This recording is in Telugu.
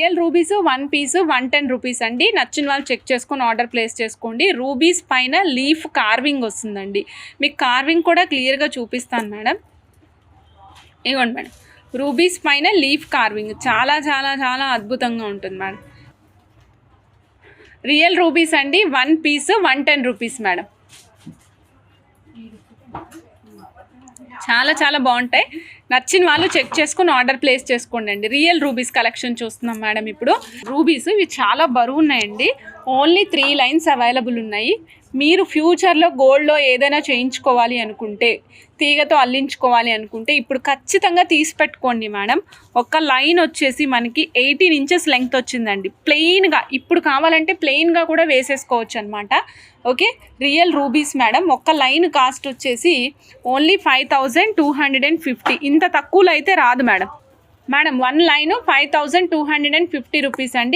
రియల్ రూబీస్ 1 పీస్ 110 రూపీస్ అండి. నచ్చిన వాళ్ళు చెక్ చేసుకొని ఆర్డర్ ప్లేస్ చేసుకోండి. రూబీస్ పైన లీఫ్ కార్వింగ్ వస్తుందండి. మీకు కార్వింగ్ కూడా క్లియర్గా చూపిస్తాను మేడం. ఇవ్వండి మేడం, రూబీస్ పైన లీఫ్ కార్వింగ్ చాలా చాలా చాలా అద్భుతంగా ఉంటుంది మేడం. రియల్ రూబీస్ అండి. 1 పీస్ 110 రూపీస్ మేడం. చాలా చాలా బాగుంటాయి. నచ్చిన వాళ్ళు చెక్ చేసుకుని ఆర్డర్ ప్లేస్ చేసుకోండి అండి. రియల్ రూబీస్ కలెక్షన్ చూస్తున్నాం మేడం. ఇప్పుడు రూబీస్ ఇవి చాలా బరువు ఉన్నాయండి. ఓన్లీ 3 లైన్స్ అవైలబుల్ ఉన్నాయి. మీరు ఫ్యూచర్లో గోల్డ్లో ఏదైనా చేయించుకోవాలి అనుకుంటే, తీగతో అల్లించుకోవాలి అనుకుంటే ఇప్పుడు ఖచ్చితంగా తీసి పెట్టుకోండి మేడం. ఒక లైన్ వచ్చేసి మనకి 18 ఇంచెస్ లెంగ్త్ వచ్చిందండి. ప్లెయిన్గా ఇప్పుడు కావాలంటే ప్లెయిన్గా కూడా వేసేసుకోవచ్చు అనమాట. Okay, real rubies madam. ఒక్క లైన్ కాస్ట్ వచ్చేసి ఓన్లీ 5250. ఇంత తక్కువలో అయితే రాదు మేడం. 1 లైన్ 5250 రూపీస్ అండి.